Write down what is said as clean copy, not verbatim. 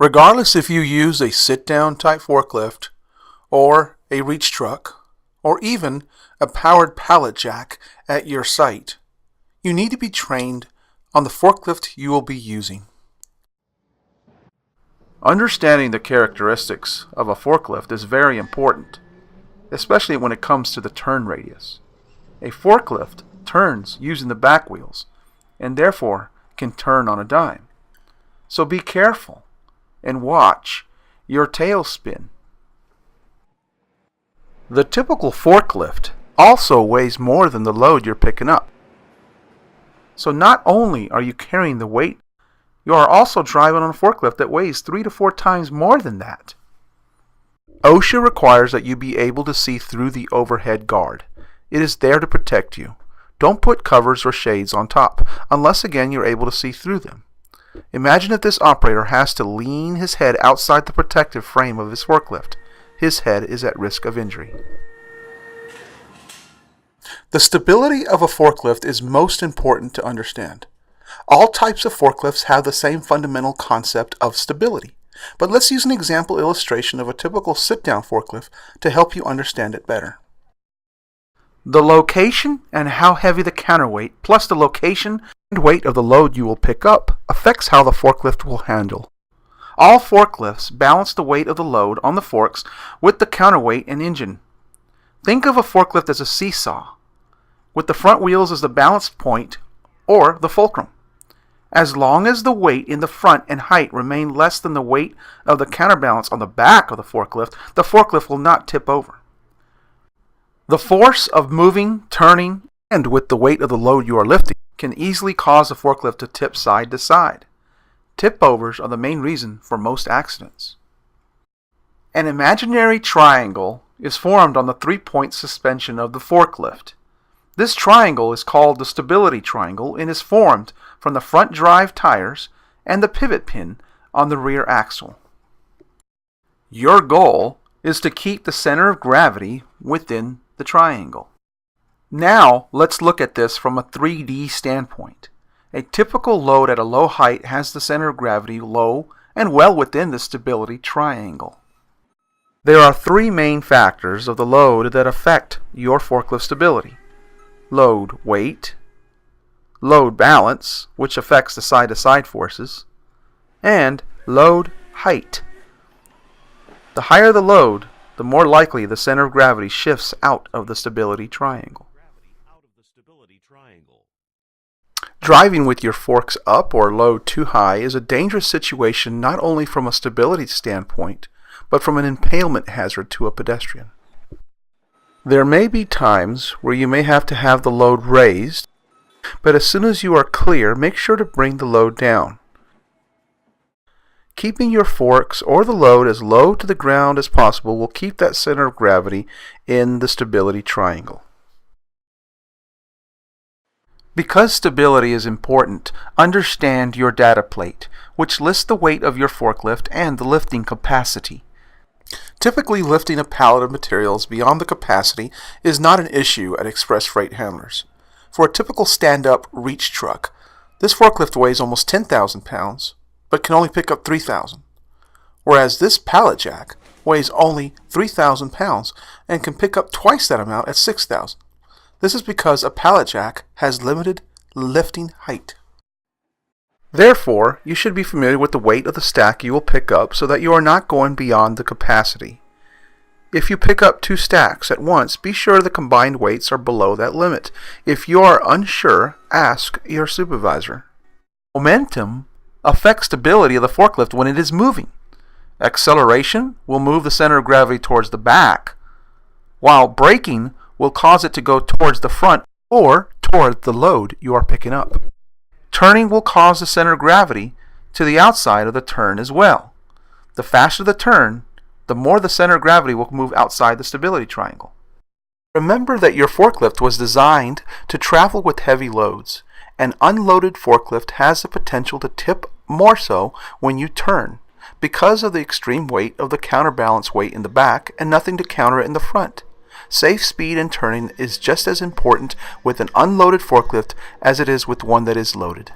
Regardless if you use a sit-down type forklift or a reach truck or even a powered pallet jack at your site, you need to be trained on the forklift you will be using. Understanding the characteristics of a forklift is very important, especially when it comes to the turn radius. A forklift turns using the back wheels and therefore can turn on a dime. So be careful and watch your tail spin. The typical forklift also weighs more than the load you're picking up. So not only are you carrying the weight, you are also driving on a forklift that weighs 3 to 4 times more than that. OSHA requires that you be able to see through the overhead guard. It is there to protect you. Don't put covers or shades on top, unless again you're able to see through them. Imagine if this operator has to lean his head outside the protective frame of his forklift. His head is at risk of injury. The stability of a forklift is most important to understand. All types of forklifts have the same fundamental concept of stability, but let's use an example illustration of a typical sit-down forklift to help you understand it better. The location and how heavy the counterweight, plus the location and weight of the load you will pick up, affects how the forklift will handle. All forklifts balance the weight of the load on the forks with the counterweight and engine. Think of a forklift as a seesaw, with the front wheels as the balance point or the fulcrum. As long as the weight in the front and height remain less than the weight of the counterbalance on the back of the forklift will not tip over. The force of moving, turning, and with the weight of the load you are lifting can easily cause the forklift to tip side to side. Tip-overs are the main reason for most accidents. An imaginary triangle is formed on the 3-point suspension of the forklift. This triangle is called the stability triangle and is formed from the front drive tires and the pivot pin on the rear axle. Your goal is to keep the center of gravity within the triangle. Now let's look at this from a 3D standpoint. A typical load at a low height has the center of gravity low and well within the stability triangle. There are 3 main factors of the load that affect your forklift stability. Load weight, load balance, which affects the side-to-side forces, and load height. The higher the load, the more likely the center of gravity shifts out of the stability triangle. Driving with your forks up or load too high is a dangerous situation not only from a stability standpoint, but from an impalement hazard to a pedestrian. There may be times where you may have to have the load raised, but as soon as you are clear, make sure to bring the load down. Keeping your forks or the load as low to the ground as possible will keep that center of gravity in the stability triangle. Because stability is important, understand your data plate, which lists the weight of your forklift and the lifting capacity. Typically, lifting a pallet of materials beyond the capacity is not an issue at express freight handlers. For a typical stand-up reach truck, this forklift weighs almost 10,000 pounds, but can only pick up 3,000. Whereas this pallet jack weighs only 3,000 pounds and can pick up twice that amount at 6,000. This is because a pallet jack has limited lifting height. Therefore, you should be familiar with the weight of the stack you will pick up so that you are not going beyond the capacity. If you pick up 2 stacks at once, be sure the combined weights are below that limit. If you are unsure, ask your supervisor. Momentum affects stability of the forklift when it is moving. Acceleration will move the center of gravity towards the back, while braking will cause it to go towards the front or toward the load you are picking up. Turning will cause the center of gravity to the outside of the turn as well. The faster the turn, the more the center of gravity will move outside the stability triangle. Remember that your forklift was designed to travel with heavy loads. An unloaded forklift has the potential to tip more so when you turn because of the extreme weight of the counterbalance weight in the back and nothing to counter it in the front. Safe speed and turning is just as important with an unloaded forklift as it is with one that is loaded.